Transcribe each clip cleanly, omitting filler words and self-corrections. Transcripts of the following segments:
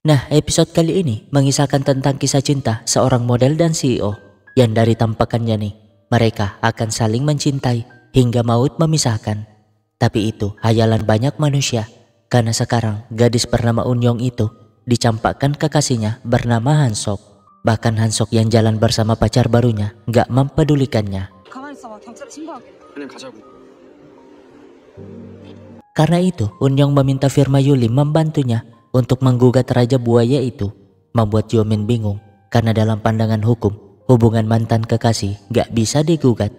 Nah, episode kali ini mengisahkan tentang kisah cinta seorang model dan CEO yang dari tampakannya nih, mereka akan saling mencintai hingga maut memisahkan. Tapi itu hayalan banyak manusia, karena sekarang gadis bernama Unyong itu dicampakkan kekasihnya bernama Hansok. Bahkan Hansok yang jalan bersama pacar barunya gak mempedulikannya. Karena itu, Unyong meminta firma Yuli membantunya untuk menggugat Raja Buaya itu. Membuat Yomin bingung, karena dalam pandangan hukum, hubungan mantan kekasih gak bisa digugat.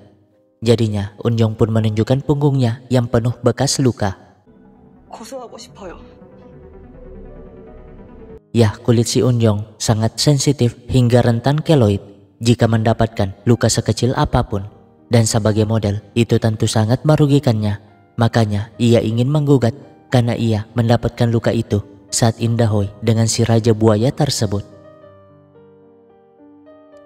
Jadinya, Unyong pun menunjukkan punggungnya yang penuh bekas luka. Ya, kulit si Unyong sangat sensitif hingga rentan keloid jika mendapatkan luka sekecil apapun. Dan sebagai model, itu tentu sangat merugikannya. Makanya ia ingin menggugat karena ia mendapatkan luka itu saat Indahoy dengan si Raja Buaya tersebut.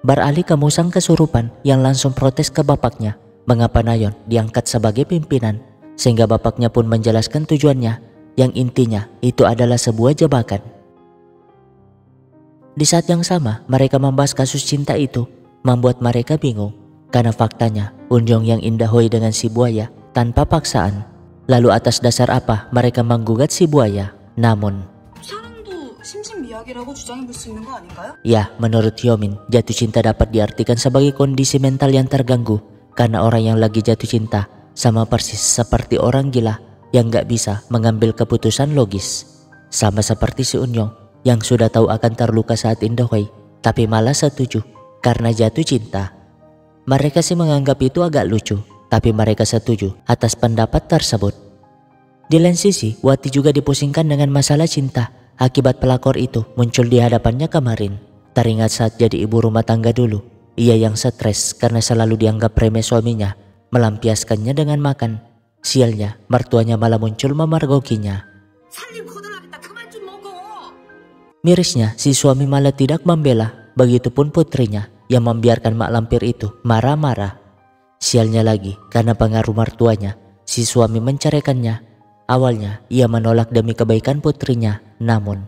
Beralih ke Musang kesurupan yang langsung protes ke bapaknya mengapa Nayeon diangkat sebagai pimpinan, sehingga bapaknya pun menjelaskan tujuannya yang intinya itu adalah sebuah jebakan. Di saat yang sama mereka membahas kasus cinta itu membuat mereka bingung karena faktanya Unyong yang Indahoy dengan si Buaya tanpa paksaan. Lalu atas dasar apa mereka menggugat si Buaya? Namun ya, menurut Yomin, jatuh cinta dapat diartikan sebagai kondisi mental yang terganggu karena orang yang lagi jatuh cinta sama persis seperti orang gila yang gak bisa mengambil keputusan logis. Sama seperti si Unyong yang sudah tahu akan terluka saat Indahoy tapi malah setuju karena jatuh cinta. Mereka sih menganggap itu agak lucu, tapi mereka setuju atas pendapat tersebut. Di lain sisi, Wati juga dipusingkan dengan masalah cinta akibat pelakor itu muncul di hadapannya kemarin. Teringat saat jadi ibu rumah tangga dulu, ia yang stres karena selalu dianggap remeh suaminya, melampiaskannya dengan makan. Sialnya, mertuanya malah muncul memergokinya. Mirisnya, si suami malah tidak membela, begitupun putrinya yang membiarkan mak lampir itu marah-marah. Sialnya lagi, karena pengaruh mertuanya, si suami menceraikannya. Awalnya, ia menolak demi kebaikan putrinya, namun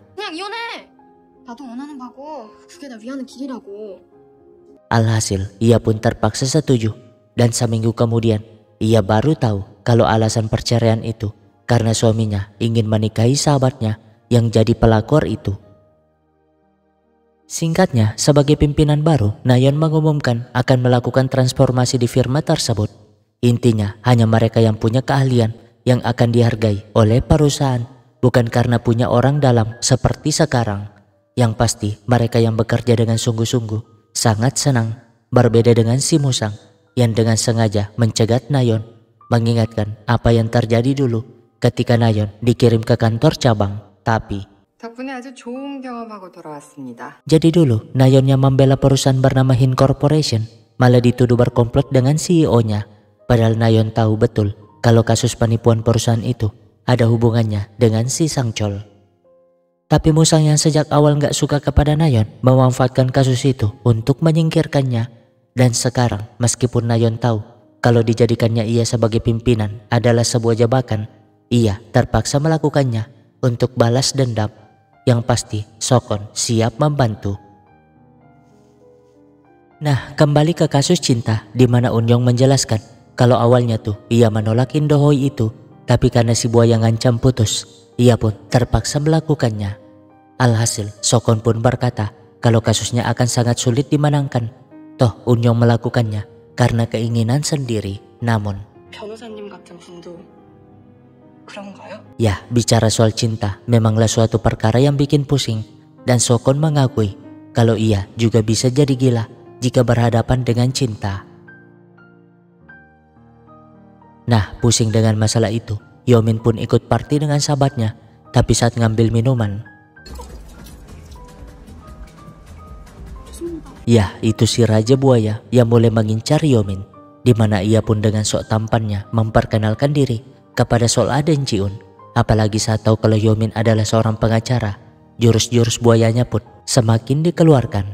alhasil, ia pun terpaksa setuju. Dan seminggu kemudian, ia baru tahu kalau alasan perceraian itu karena suaminya ingin menikahi sahabatnya yang jadi pelakor itu. Singkatnya, sebagai pimpinan baru, Nayeon mengumumkan akan melakukan transformasi di firma tersebut. Intinya, hanya mereka yang punya keahlian yang akan dihargai oleh perusahaan, bukan karena punya orang dalam seperti sekarang. Yang pasti, mereka yang bekerja dengan sungguh-sungguh sangat senang, berbeda dengan si Musang yang dengan sengaja mencegat Nayeon, mengingatkan apa yang terjadi dulu ketika Nayeon dikirim ke kantor cabang. Tapi jadi dulu, Nayeon yang membela perusahaan bernama Hin Corporation malah dituduh berkomplot dengan CEO-nya. Padahal Nayeon tahu betul kalau kasus penipuan perusahaan itu ada hubungannya dengan si Sangchol. Tapi Musang yang sejak awal gak suka kepada Nayeon memanfaatkan kasus itu untuk menyingkirkannya. Dan sekarang, meskipun Nayeon tahu kalau dijadikannya ia sebagai pimpinan adalah sebuah jebakan, ia terpaksa melakukannya untuk balas dendam. Yang pasti, Sokon siap membantu. Nah, kembali ke kasus cinta di mana Unyong menjelaskan kalau awalnya tuh ia menolak Indahoy itu, tapi karena si Buaya ngancam putus, ia pun terpaksa melakukannya. Alhasil, Sokon pun berkata kalau kasusnya akan sangat sulit dimenangkan. Toh Unyong melakukannya karena keinginan sendiri. Namun ya, bicara soal cinta memanglah suatu perkara yang bikin pusing, dan Sokon mengakui kalau ia juga bisa jadi gila jika berhadapan dengan cinta. Nah, pusing dengan masalah itu, Yomin pun ikut party dengan sahabatnya, tapi saat ngambil minuman, ya, itu si Raja Buaya yang mulai mengincar Yomin, di mana ia pun dengan sok tampannya memperkenalkan diri kepada Sol-A dan Ji-un. Apalagi saat tahu kalau Yomin adalah seorang pengacara, jurus-jurus buayanya pun semakin dikeluarkan.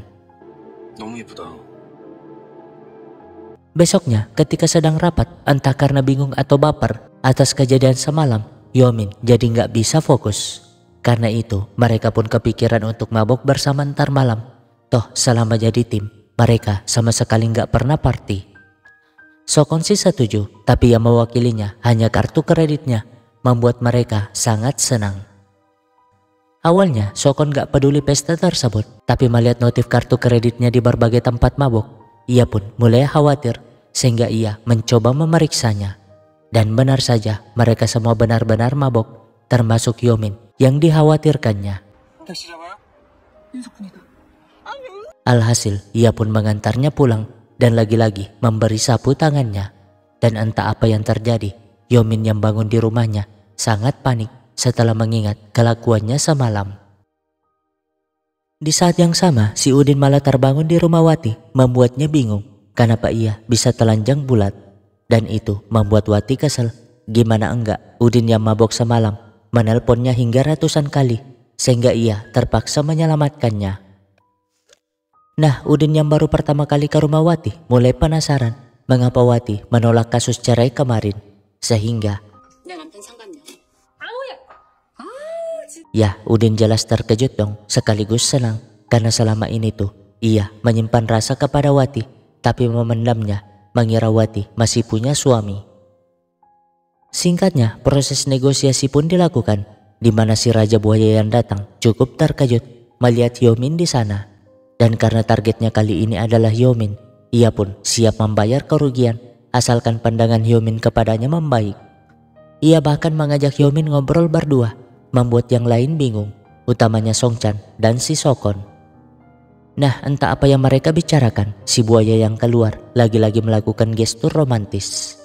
Besoknya, ketika sedang rapat, entah karena bingung atau baper atas kejadian semalam, Yomin jadi nggak bisa fokus. Karena itu mereka pun kepikiran untuk mabok bersama ntar malam. Toh selama jadi tim mereka sama sekali nggak pernah party. Sokon sih setuju, tapi yang mewakilinya hanya kartu kreditnya, membuat mereka sangat senang. Awalnya Sokon gak peduli pesta tersebut, tapi melihat notif kartu kreditnya di berbagai tempat mabok, ia pun mulai khawatir sehingga ia mencoba memeriksanya. Dan benar saja mereka semua benar-benar mabok, termasuk Hyomin yang dikhawatirkannya. Alhasil ia pun mengantarnya pulang dan lagi-lagi memberi sapu tangannya. Dan entah apa yang terjadi, Hyomin yang bangun di rumahnya sangat panik setelah mengingat kelakuannya semalam. Di saat yang sama, si Udin malah terbangun di rumah Wati, membuatnya bingung kenapa ia bisa telanjang bulat. Dan itu membuat Wati kesel. Gimana enggak, Udin yang mabok semalam menelponnya hingga ratusan kali, sehingga ia terpaksa menyelamatkannya. Nah, Udin yang baru pertama kali ke rumah Wati mulai penasaran mengapa Wati menolak kasus cerai kemarin, sehingga ya, Udin jelas terkejut dong, sekaligus senang karena selama ini tuh ia menyimpan rasa kepada Wati, tapi memendamnya, mengira Wati masih punya suami. Singkatnya, proses negosiasi pun dilakukan, di mana si Raja Buaya yang datang cukup terkejut melihat Hyomin di sana. Dan karena targetnya kali ini adalah Hyomin, ia pun siap membayar kerugian asalkan pandangan Hyomin kepadanya membaik. Ia bahkan mengajak Hyomin ngobrol berdua, membuat yang lain bingung, utamanya Songchan dan si Sokon. Nah, entah apa yang mereka bicarakan, si buaya yang keluar lagi-lagi melakukan gestur romantis.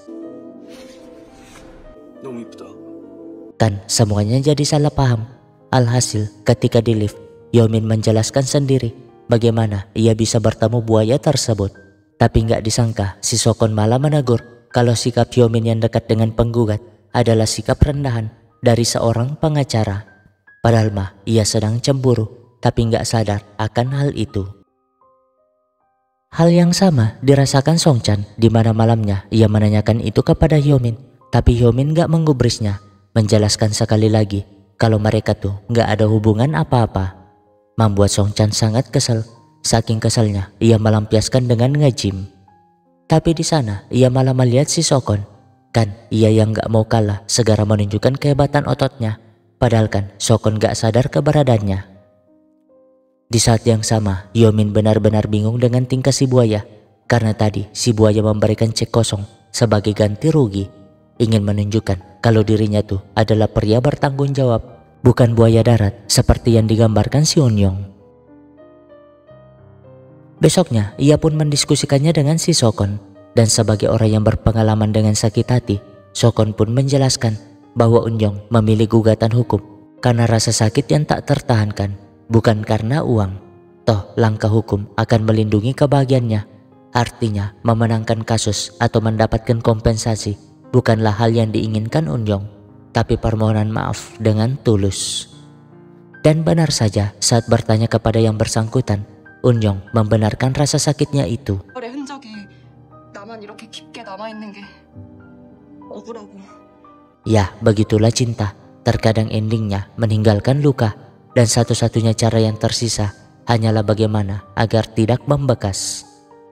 Kan semuanya jadi salah paham. Alhasil ketika di lift, Hyomin menjelaskan sendiri bagaimana ia bisa bertemu buaya tersebut. Tapi nggak disangka si Sokon malah menegur kalau sikap Hyomin yang dekat dengan penggugat adalah sikap rendahan dari seorang pengacara. Padahal mah ia sedang cemburu, tapi nggak sadar akan hal itu. Hal yang sama dirasakan Songchan, di mana malamnya ia menanyakan itu kepada Hyomin, tapi Hyomin nggak menggubrisnya, menjelaskan sekali lagi kalau mereka tuh nggak ada hubungan apa-apa. Membuat Songchan sangat kesal. Saking kesalnya ia melampiaskan dengan nge-gym. Tapi di sana ia malah melihat si Sokon. Kan ia yang gak mau kalah segera menunjukkan kehebatan ototnya. Padahal kan Sokon gak sadar keberadaannya. Di saat yang sama, Hyomin benar-benar bingung dengan tingkah si buaya. Karena tadi si buaya memberikan cek kosong sebagai ganti rugi. Ingin menunjukkan kalau dirinya tuh adalah pria bertanggung jawab, bukan buaya darat seperti yang digambarkan si Unyong. Besoknya ia pun mendiskusikannya dengan si Sokon. Dan sebagai orang yang berpengalaman dengan sakit hati, Sokon pun menjelaskan bahwa Unyong memilih gugatan hukum karena rasa sakit yang tak tertahankan, bukan karena uang. Toh langkah hukum akan melindungi kebahagiaannya. Artinya memenangkan kasus atau mendapatkan kompensasi bukanlah hal yang diinginkan Unyong, tapi permohonan maaf dengan tulus. Dan benar saja saat bertanya kepada yang bersangkutan, Unyong membenarkan rasa sakitnya itu. Ya, begitulah cinta. Terkadang endingnya meninggalkan luka, dan satu-satunya cara yang tersisa hanyalah bagaimana agar tidak membekas.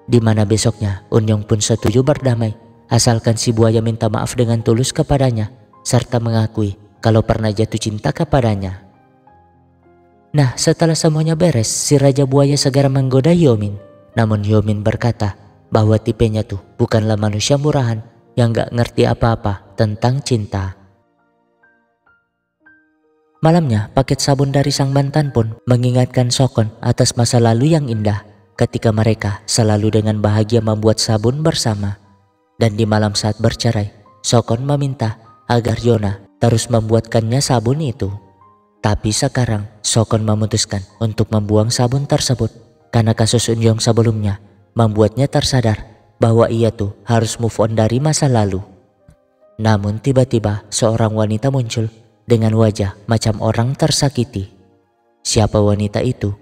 Di mana besoknya Unyong pun setuju berdamai, asalkan si buaya minta maaf dengan tulus kepadanya, serta mengakui kalau pernah jatuh cinta kepadanya. Nah, setelah semuanya beres, si Raja Buaya segera menggoda Hyomin. Namun Hyomin berkata bahwa tipenya tuh bukanlah manusia murahan yang gak ngerti apa-apa tentang cinta. Malamnya, paket sabun dari sang mantan pun mengingatkan Sokon atas masa lalu yang indah ketika mereka selalu dengan bahagia membuat sabun bersama. Dan di malam saat bercerai, Sokon meminta agar Yona terus membuatkannya sabun itu. Tapi sekarang Sokon memutuskan untuk membuang sabun tersebut karena kasus Unyong sebelumnya membuatnya tersadar bahwa ia tuh harus move on dari masa lalu. Namun tiba-tiba seorang wanita muncul dengan wajah macam orang tersakiti. Siapa wanita itu?